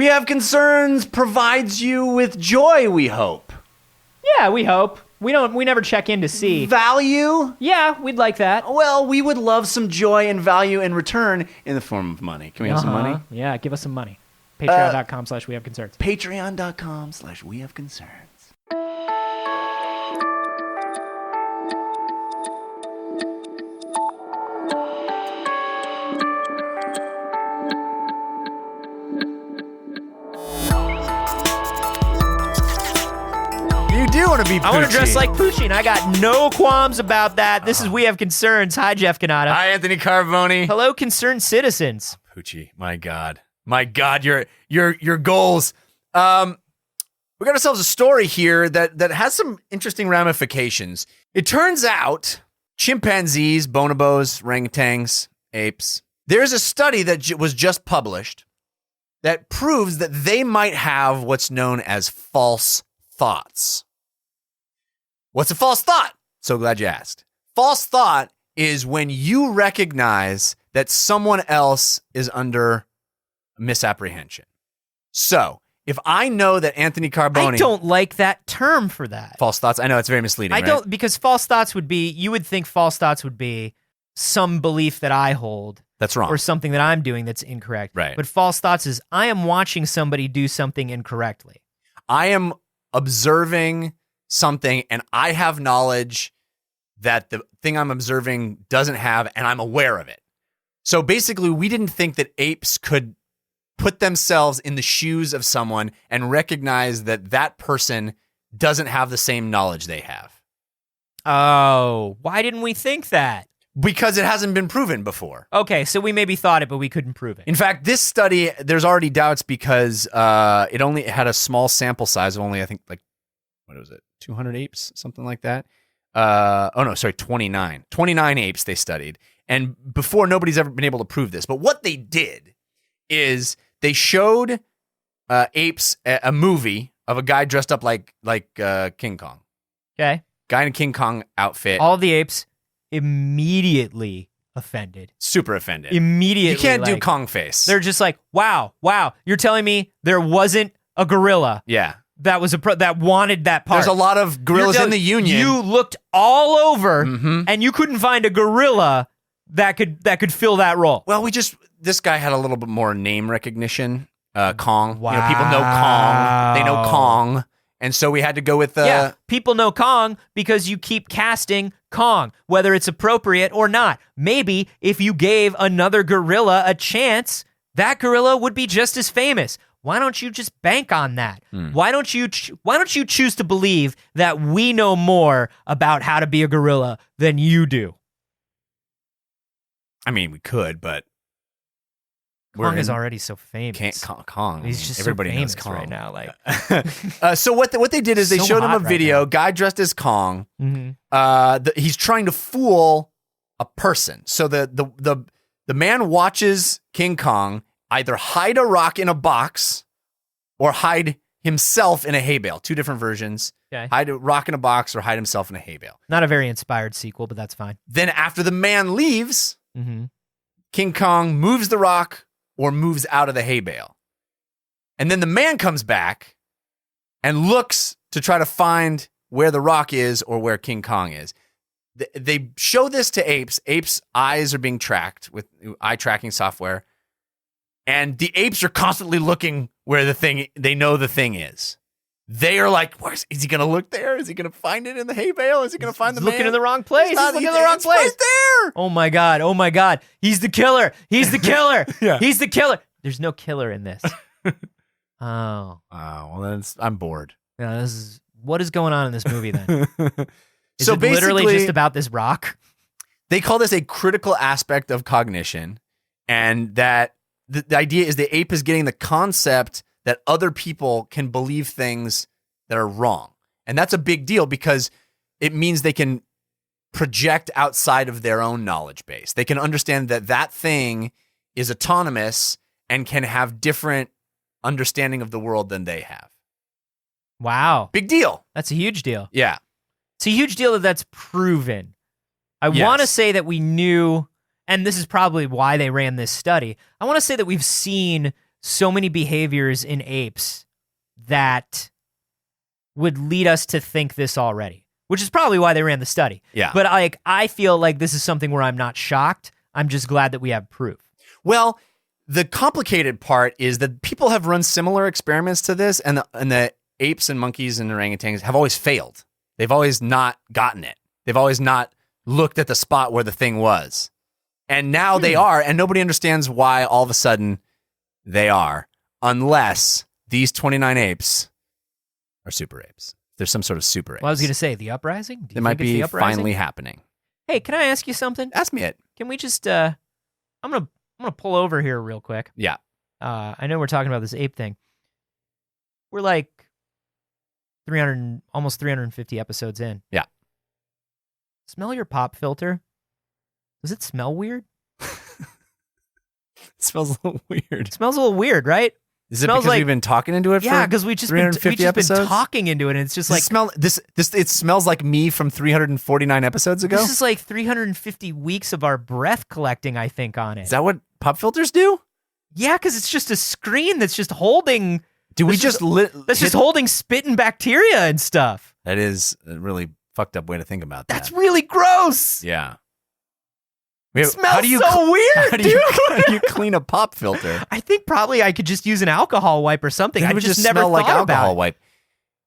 We Have Concerns provides you with joy, we hope. Yeah, we hope. We never check in to see. Value? Yeah, we'd like that. Well, we would love some joy and value in return in the form of money. Can we have some money? Yeah, give us some money. Patreon.com/wehaveconcerns. Patreon.com/wehaveconcerns. You do want to be Poochie. I want to dress like Poochie, and I got no qualms about that. This is We Have Concerns. Hi, Jeff Canada. Hi, Anthony Carboni. Hello, concerned citizens. Poochie, my God, your goals. We got ourselves a story here that has some interesting ramifications. It turns out chimpanzees, bonobos, orangutans, apes. There's a study that was just published that proves that they might have what's known as false thoughts. What's a false thought? So glad you asked. False thought is when you recognize that someone else is under misapprehension. So, if I know that Anthony Carboni... I don't like that term for that. False thoughts? I know, it's very misleading, right? Because false thoughts would be, you would think false thoughts would be some belief that I hold. That's wrong. Or something that I'm doing that's incorrect. Right. But false thoughts is, I am watching somebody do something incorrectly. I am observing something and I have knowledge that the thing I'm observing doesn't have, and I'm aware of it. So basically, we didn't think that apes could put themselves in the shoes of someone and recognize that that person doesn't have the same knowledge they have. Oh, why didn't we think that? Because it hasn't been proven before. Okay, so we maybe thought it, but we couldn't prove it. In fact, this study, there's already doubts because it only had a small sample size of only, I think, like, what was it, 200 apes, something like that? 29. 29 apes they studied. And before, nobody's ever been able to prove this. But what they did is they showed apes a movie of a guy dressed up like King Kong. Okay. Guy in a King Kong outfit. All the apes immediately offended. Super offended. Immediately. You can't do Kong face. They're just like, wow, you're telling me there wasn't a gorilla Yeah. that was that wanted that part. There's a lot of gorillas in the union. You looked all over and you couldn't find a gorilla that could fill that role. Well, this guy had a little bit more name recognition. Kong. Wow. You know, people know Kong. They know Kong. And so we had to go with yeah, people know Kong because you keep casting Kong, whether it's appropriate or not. Maybe if you gave another gorilla a chance, that gorilla would be just as famous. Why don't you just bank on that? Why don't you choose to believe that we know more about how to be a gorilla than you do? I mean, we could, but Kong is already so famous. Kong. He's just everybody so famous knows Kong right now. Like, so what they did is they So showed him a hot right video. now. Guy dressed as Kong. mhm. He's trying to fool a person. So the man watches King Kong either hide a rock in a box or hide himself in a hay bale. Two different versions. Okay. Hide a rock in a box or hide himself in a hay bale. Not a very inspired sequel, but that's fine. Then after the man leaves, Mm-hmm. King Kong moves the rock or moves out of the hay bale. And then the man comes back and looks to try to find where the rock is or where King Kong is. They show this to apes. Apes' eyes are being tracked with eye tracking software. And the apes are constantly looking where they know the thing is. They are like, is he going to look there? Is he going to find it in the hay bale? Is he going to find the man? Looking in the wrong place. He's looking in the wrong It's place. right there. Oh my God. He's the killer. He's the killer. Yeah. He's the killer. There's no killer in this. Oh. Well, then I'm bored. Yeah, what is going on in this movie then? Is So it literally basically- just about this rock? They call this a critical aspect of cognition, and that the idea is the ape is getting the concept that other people can believe things that are wrong. And that's a big deal because it means they can project outside of their own knowledge base. They can understand that that thing is autonomous and can have different understanding of the world than they have. Wow. Big deal. That's a huge deal. Yeah. It's a huge deal that that's proven. I Yes. want to say that we knew, and this is probably why they ran this study, I want to say that we've seen so many behaviors in apes that would lead us to think this already, which is probably why they ran the study. Yeah. But I feel like this is something where I'm not shocked. I'm just glad that we have proof. Well, the complicated part is that people have run similar experiments to this, and the apes and monkeys and orangutans have always failed. They've always not gotten it. They've always not looked at the spot where the thing was. And now they are, and nobody understands why all of a sudden they are, unless these 29 apes are super apes. There's some sort of super apes. Well, I was going to say, the uprising? It might be finally happening. Hey, can I ask you something? Ask me it. Can we just, I'm gonna pull over here real quick. Yeah. I know we're talking about this ape thing. We're like almost 350 episodes in. Yeah. Smell your pop filter. Does it smell weird? It smells a little weird. It smells a little weird, right? Is it because we've been talking into it for because we've just been talking into it, and it's just like it smells like me from 349 episodes ago. This is like 350 weeks of our breath collecting, I think, on it. Is that what pop filters do? Yeah, because it's just a screen that's just holding. Just holding spit and bacteria and stuff. That is a really fucked up way to think about that. That's really gross. Yeah. It smells so weird, dude. How do you clean a pop filter? I think probably I could just use an alcohol wipe or something. I just never smell thought like alcohol about it. wipe.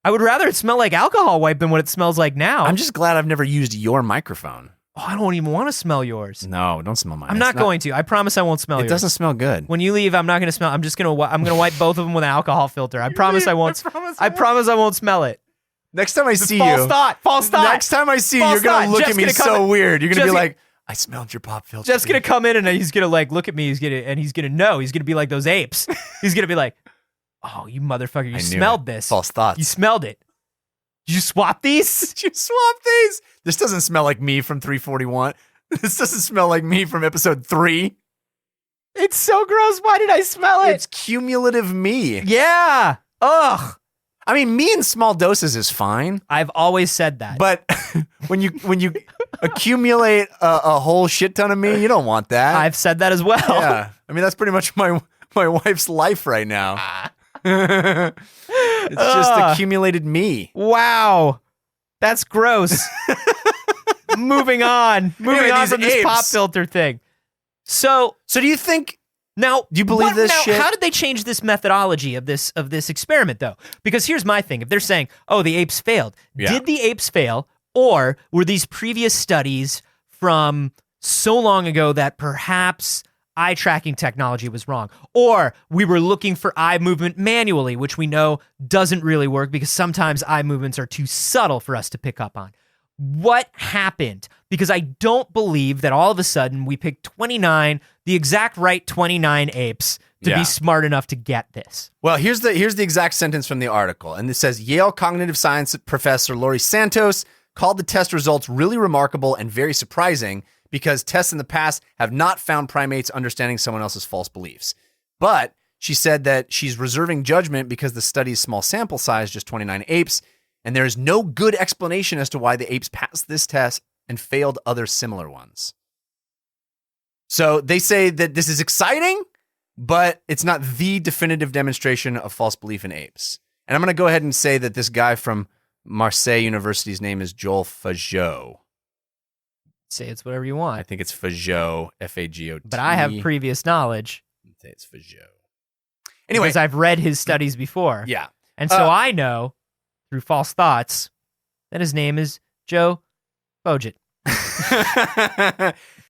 I would rather it smell like alcohol wipe than what it smells like now. I'm just glad I've never used your microphone. Oh, I don't even want to smell yours. No, don't smell mine. I'm not going to. I promise I won't smell yours. It doesn't smell good. When you leave, I'm not going to smell. I'm going to wipe both of them with an alcohol filter. I promise I won't. I promise I won't smell it. Next time I see you. False thought. Next time I see you, you're going to look at me so weird. You're going to be like, I smelled your pop filter. Jeff's going to come in and he's going to like look at me. He's going to know. He's going to be like those apes. He's going to be like, oh, you motherfucker, you smelled this. False thoughts. You smelled it. Did you swap these? Did you swap these? This doesn't smell like me from 341. This doesn't smell like me from episode 3. It's so gross. Why did I smell it? It's cumulative me. Yeah. Ugh. I mean, me in small doses is fine. I've always said that. But when you accumulate a whole shit ton of me, you don't want that. I've said that as well. Yeah. I mean, that's pretty much my wife's life right now. It's just accumulated me. Wow. That's gross. Moving on from this pop filter thing. So do you think now? Do you believe this shit? How did they change this methodology of this experiment though? Because here's my thing: if they're saying, "Oh, the apes failed," did the apes fail, or were these previous studies from so long ago that perhaps eye tracking technology was wrong, or we were looking for eye movement manually, which we know doesn't really work because sometimes eye movements are too subtle for us to pick up on? What happened? Because I don't believe that all of a sudden we picked 29, the exact right 29 apes to be smart enough to get this. Well, here's the exact sentence from the article. And it says, Yale cognitive science professor Laurie Santos called the test results really remarkable and very surprising because tests in the past have not found primates understanding someone else's false beliefs. But she said that she's reserving judgment because the study's small sample size, just 29 apes, and there is no good explanation as to why the apes passed this test and failed other similar ones. So they say that this is exciting, but it's not the definitive demonstration of false belief in apes. And I'm going to go ahead and say that this guy from Marseille University's name is Joel Fageau. Say it's whatever you want. I think it's Fageau, Fagot. But I have previous knowledge. I'd say it's Fageau. Anyway. Because I've read his studies before. Yeah. And so I know, through false thoughts, that his name is Joe Bojet.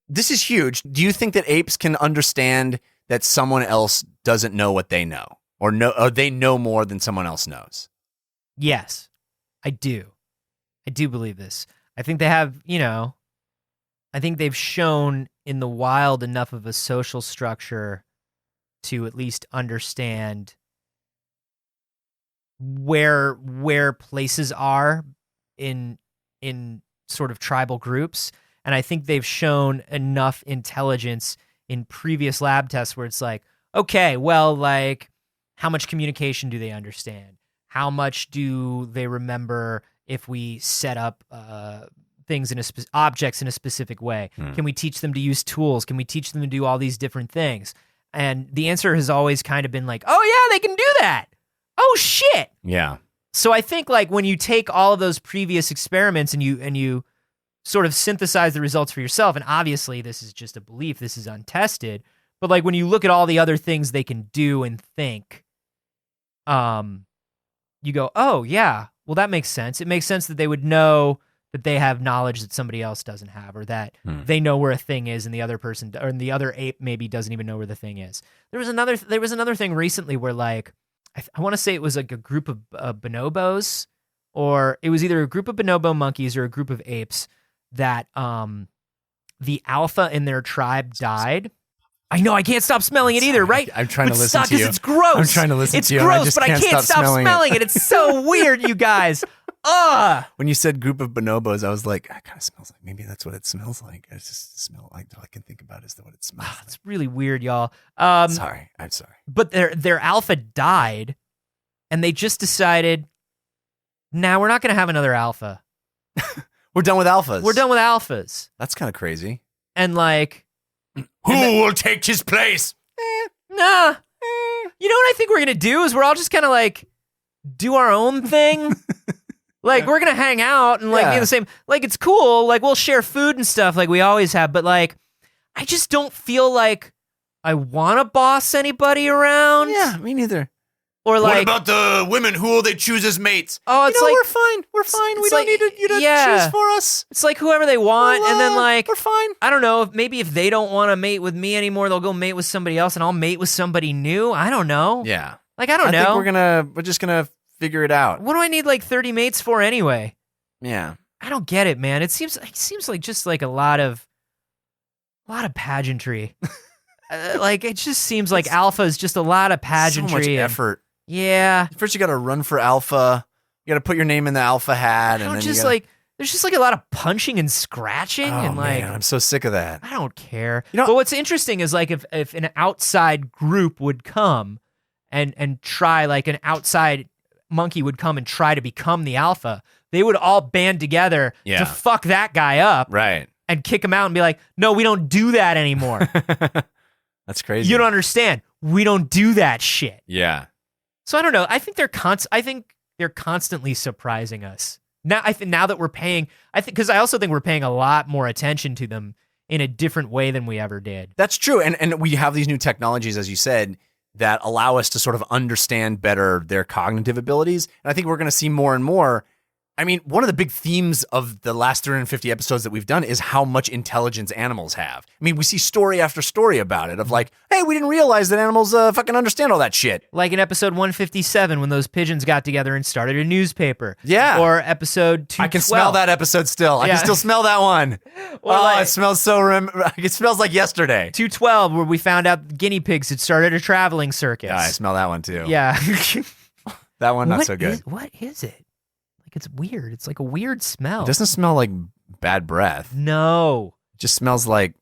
This is huge. Do you think that apes can understand that someone else doesn't know what they know? Or they know more than someone else knows? Yes, I do. I do believe this. I think they have, I think they've shown in the wild enough of a social structure to at least understand where places are in sort of tribal groups. And I think they've shown enough intelligence in previous lab tests where it's like, okay, well, like, how much communication do they understand? How much do they remember if we set up things objects in a specific way? Can we teach them to use tools? Can we teach them to do all these different things? And the answer has always kind of been like, oh yeah, they can do that. Oh shit. Yeah. So I think like when you take all of those previous experiments and you sort of synthesize the results for yourself, and obviously this is just a belief, this is untested, but like when you look at all the other things they can do and think, you go, oh yeah, well that makes sense. It makes sense that they would know that they have knowledge that somebody else doesn't have, or that they know where a thing is and the other person or the other ape maybe doesn't even know where the thing is. There was another thing recently where like I want to say it was like a group of bonobos, or it was either a group of bonobo monkeys or a group of apes that the alpha in their tribe died. I know, I can't stop smelling it either, right? I'm trying to listen to you. It's gross. I'm trying to listen to you. It's gross, but I can't stop smelling it. It's so weird, you guys. When you said group of bonobos, I was like, that kind of smells like, maybe that's what it smells like. I just smell like, all I can think about is what it smells like. It's really weird, y'all. Sorry. I'm sorry. But their alpha died, and they just decided, nah, we're not going to have another alpha. We're done with alphas. We're done with alphas. That's kind of crazy. And like, who will take his place? Nah. You know what I think we're going to do is we're all just kind of like do our own thing. Like, we're going to hang out and, like, be the same. Like, it's cool. Like, we'll share food and stuff like we always have. But, like, I just don't feel like I want to boss anybody around. Yeah, me neither. Or, like... What about the women? Who will they choose as mates? Oh, it's like... we're fine. We're fine. We don't need you to choose for us. It's like whoever they want. And then, like... We're fine. I don't know. Maybe if they don't want to mate with me anymore, they'll go mate with somebody else and I'll mate with somebody new. I don't know. Yeah. Like, I don't know. I think we're just going to figure it out. What do I need like 30 mates for anyway? Yeah. I don't get it, man. It seems like just like a lot of pageantry. Like it just seems like alpha is just a lot of pageantry. So much effort. Yeah. First you got to run for alpha. You got to put your name in the alpha hat, and then just like there's just like a lot of punching and scratching, and like man, I'm so sick of that. I don't care. You know, but what's interesting is like if an outside group would come and try, like an outside monkey would come and try to become the alpha, they would all band together to fuck that guy up, right? And kick him out and be like, no, we don't do that anymore. That's crazy. You don't understand. We don't do that shit. Yeah. So I don't know. I think they're constantly surprising us. Now now that we're paying, because I also think we're paying a lot more attention to them in a different way than we ever did. That's true. And we have these new technologies, as you said, that allow us to sort of understand better their cognitive abilities. And I think we're going to see more and more. I mean, one of the big themes of the last 350 episodes that we've done is how much intelligence animals have. I mean, we see story after story about it of like, hey, we didn't realize that animals fucking understand all that shit. Like in episode 157 when those pigeons got together and started a newspaper. Yeah. Or episode 212. I can smell that episode still. I can still smell that one. It smells it smells like yesterday. 212 where we found out guinea pigs had started a traveling circus. Yeah, I smell that one too. Yeah. That one, not so good. What is it? It's weird. It's like a weird smell. It doesn't smell like bad breath. No. It just smells like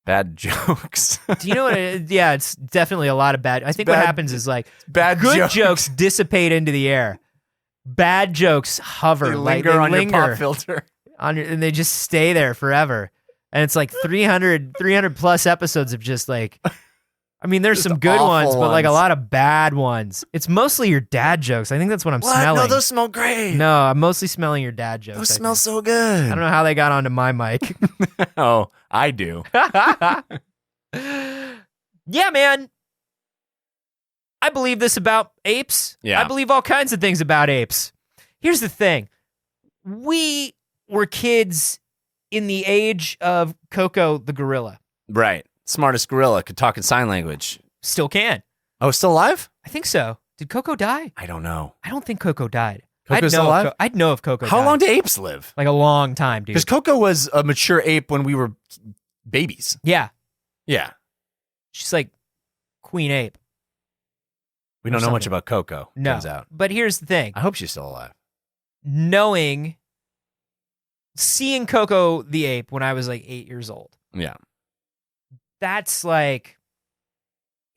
bad jokes. Do you know what it is? Yeah, it's definitely a lot of bad. I think what happens is like good jokes dissipate into the air. Bad jokes hover. They linger on your pop filter. And they just stay there forever. And it's like 300 plus episodes of just like... I mean, there's some good ones, but like a lot of bad ones. It's mostly your dad jokes. I think that's what I'm smelling. No, those smell great. No, I'm mostly smelling your dad jokes. Those smell so good. I don't know how they got onto my mic. Oh, I do. Yeah, man. I believe this about apes. Yeah. I believe all kinds of things about apes. Here's the thing. We were kids in the age of Coco the gorilla. Right. Smartest gorilla, could talk in sign language. Still can. Oh, still alive? I think so. Did Coco die? I don't know. I don't think Coco died. Coco's still alive? I'd know if Coco died. How long do apes live? Like a long time, dude. Because Coco was a mature ape when we were babies. Yeah. Yeah. She's like queen ape. We don't know much about Coco, turns out. But here's the thing. I hope she's still alive. Seeing Coco the ape when I was like 8 years old. Yeah. That's like,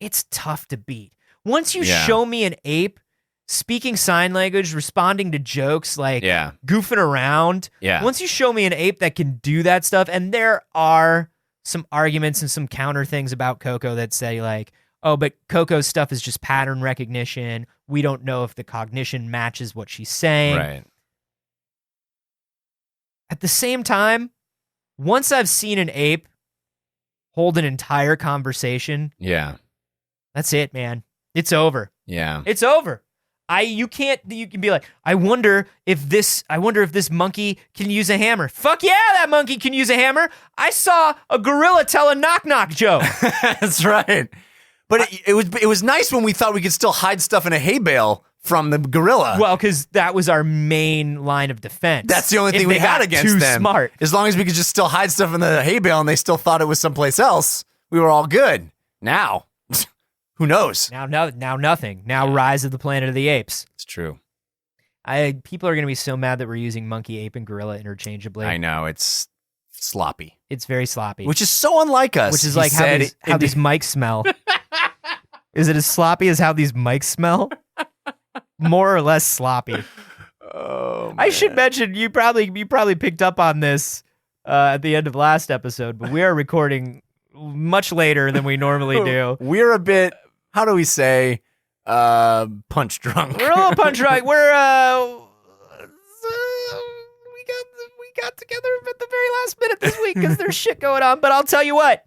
it's tough to beat. Once you show me an ape speaking sign language, responding to jokes, like goofing around. Yeah. Once you show me an ape that can do that stuff, and there are some arguments and some counter things about Coco that say like, oh, but Coco's stuff is just pattern recognition. We don't know if the cognition matches what she's saying. Right. At the same time, once I've seen an ape hold an entire conversation, Yeah. that's it, man. It's over. Yeah. It's over. You can be like, I wonder if this monkey can use a hammer. Fuck yeah, that monkey can use a hammer. I saw a gorilla tell a knock-knock joke. That's right. But it was nice when we thought we could still hide stuff in a hay bale from the gorilla. Well, because that was our main line of defense. That's the only thing we had against them. Smart. As long as we could just still hide stuff in the hay bale and they still thought it was someplace else, we were all good. Now, who knows? Now nothing. Now Rise of the Planet of the Apes. It's true. People are going to be so mad that we're using monkey, ape, and gorilla interchangeably. I know. It's sloppy. It's very sloppy. Which is so unlike us. Which is like how these mics smell. Is it as sloppy as how these mics smell? More or less sloppy. Oh, man. I should mention, you probably picked up on this at the end of last episode, but we are recording much later than we normally do. We're a bit, how do we say, punch drunk. We're a little punch drunk. We got together at the very last minute this week because there's shit going on. But I'll tell you what,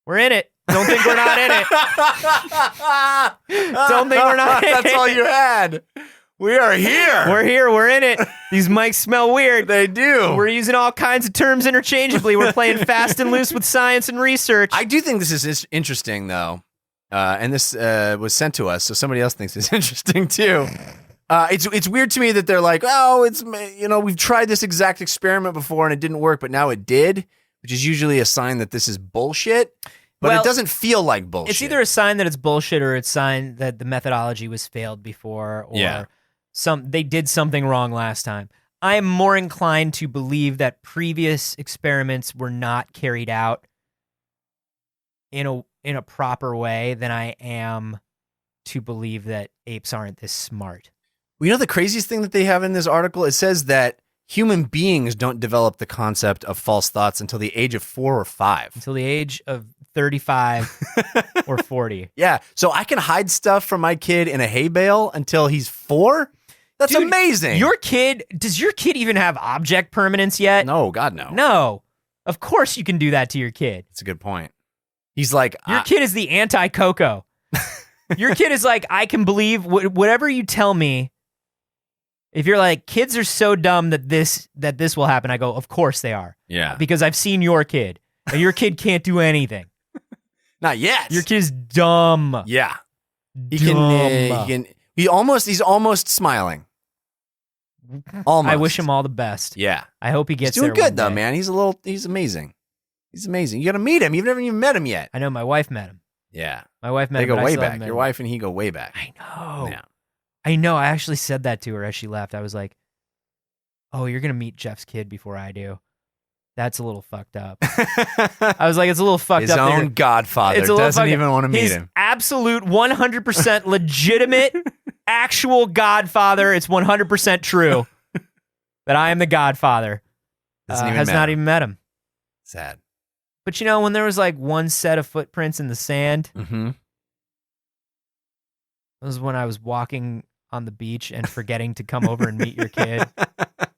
we're in it. Don't think we're not in it. Don't think we're not in it. That's all you had. We are here. We're here. We're in it. These mics smell weird. They do. We're using all kinds of terms interchangeably. We're playing fast and loose with science and research. I do think this is interesting, though. And this was sent to us, so somebody else thinks it's interesting, too. It's weird to me that they're like, oh, we've tried this exact experiment before and it didn't work, but now it did, which is usually a sign that this is bullshit. But it doesn't feel like bullshit. It's either a sign that it's bullshit or it's a sign that the methodology was failed before or they did something wrong last time. I am more inclined to believe that previous experiments were not carried out in a proper way than I am to believe that apes aren't this smart. Well, you know the craziest thing that they have in this article? It says that human beings don't develop the concept of false thoughts until the age of 4 or 5. Until the age of 35 or 40. Yeah. So I can hide stuff from my kid in a hay bale until he's 4? That's amazing. Does your kid even have object permanence yet? No, God, no. No. Of course you can do that to your kid. That's a good point. He's like... Your kid is the anti-Coco. Your kid is like, I can believe whatever you tell me. If you're like, kids are so dumb that this will happen, I go, of course they are. Yeah. Because I've seen your kid. And your kid can't do anything. Not yet. Your kid is dumb. Yeah. He's almost smiling. Almost. I wish him all the best. Yeah. I hope he gets He's doing there good though, day. man. He's amazing. He's amazing. You got to meet him. You've never even met him yet. I know my wife met him. Yeah. My wife met they him. They go but I way still back. haven't met Your him. wife and he go way back. I know. Yeah. I know. I actually said that to her as she left. I was like, oh, you're going to meet Jeff's kid before I do. That's a little fucked up. I was like, it's a little fucked up. His own godfather doesn't even want to meet him. Absolute 100% legitimate, actual godfather. It's 100% true that I am the godfather. Has not even met him. Sad. But you know, when there was like one set of footprints in the sand, that was when I was walking on the beach and forgetting to come over and meet your kid.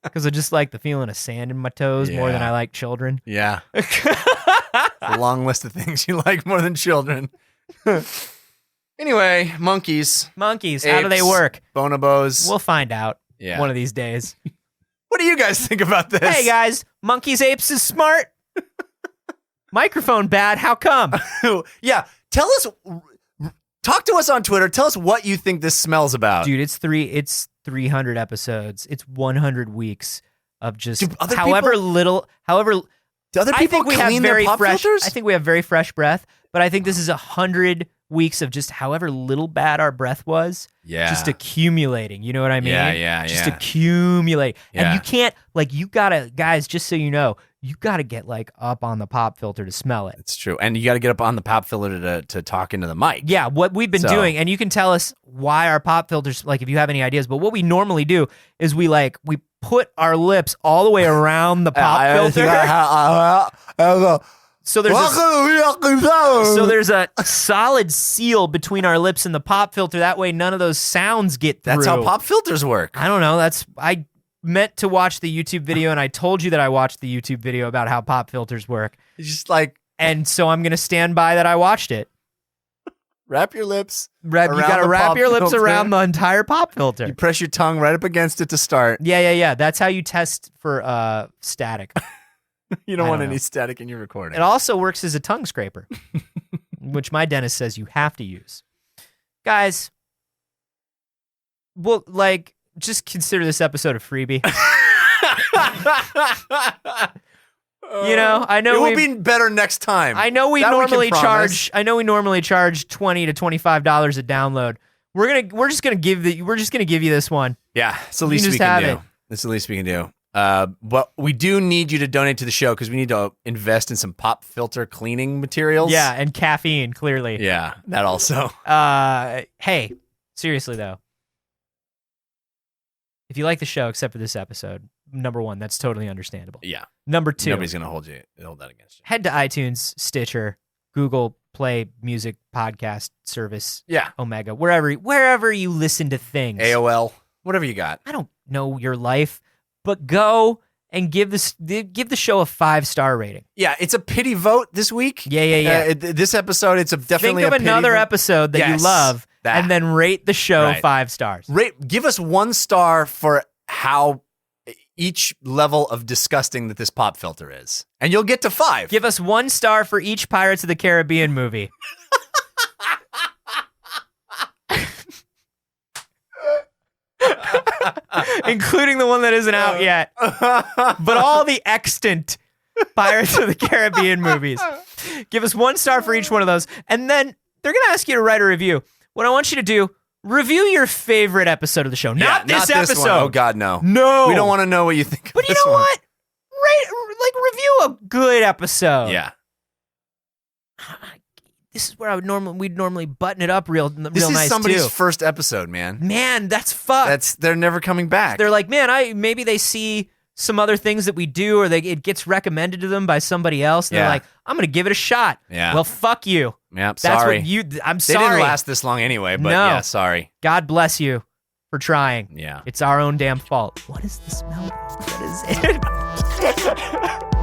Because I just like the feeling of sand in my toes more than I like children. Yeah. A long list of things you like more than children. Anyway, monkeys. Monkeys, apes, how do they work? Bonobos. We'll find out one of these days. What do you guys think about this? Hey guys, monkeys, apes is smart. Microphone bad, how come? Yeah, tell us, talk to us on Twitter. Tell us what you think this smells about. Dude, it's 300 episodes. It's 100 weeks of just Do other little. Do other people clean their pop filters? I think we have very fresh breath, but I think this is 100 weeks of just however little bad our breath was. Yeah. Just accumulating. You know what I mean? Yeah. Just accumulate. Yeah. And you can't, you gotta, guys, just so you know, you gotta get up on the pop filter to smell it. It's true. And you got to get up on the pop filter to talk into the mic. Yeah, what we've been doing, and you can tell us why our pop filters, if you have any ideas, but what we normally do is we put our lips all the way around the pop filter. So there's a solid seal between our lips and the pop filter. That way none of those sounds get through. That's how pop filters work. I don't know. I meant to watch the YouTube video, and I told you that I watched the YouTube video about how pop filters work. It's just like... And so I'm going to stand by that I watched it. Wrap your lips. You got to wrap your lips around the entire pop filter. You press your tongue right up against it to start. Yeah. That's how you test for static. You don't want any static in your recording. It also works as a tongue scraper, which my dentist says you have to use. Guys, well, just consider this episode a freebie. I know it will be better next time. I know we normally charge $20 to $25 a download. We're just gonna give you this one. Yeah, it's the least we can do. It's the least we can do. But we do need you to donate to the show because we need to invest in some pop filter cleaning materials. Yeah, and caffeine, clearly. Yeah, that also. Hey, seriously though, if you like the show, except for this episode, number one, that's totally understandable. Yeah. Number two, nobody's gonna hold that against you. Head to iTunes, Stitcher, Google Play Music Podcast Service, Omega, wherever you listen to things. AOL, whatever you got. I don't know your life, but go and give the show a 5-star rating. Yeah, it's a pity vote this week. Yeah. This episode, it's definitely think of another episode that you love, and then rate the show 5 stars. Give us 1 star for how each level of disgusting that this pop filter is, and you'll get to 5. Give us 1 star for each Pirates of the Caribbean movie. Including the one that isn't out yet. But all the extant Pirates of the Caribbean movies. Give us 1 star for each one of those, and then they're going to ask you to write a review. What I want you to do, review your favorite episode of the show. Not this episode. One. Oh, God, no. No. We don't want to know what you think but of this you know one. what? Review a good episode. Yeah. This is where we'd normally button it up real nice. This is somebody's too. first episode, man. Man, that's fucked. They're never coming back. They're like, man, maybe they see some other things that we do, or it gets recommended to them by somebody else, and they're like, I'm gonna give it a shot. Yeah. Well, fuck you. Yep. That's sorry. I'm They sorry. didn't last this long anyway, but yeah, sorry. God bless you for trying. Yeah. It's our own damn fault. What is the smell? What is it?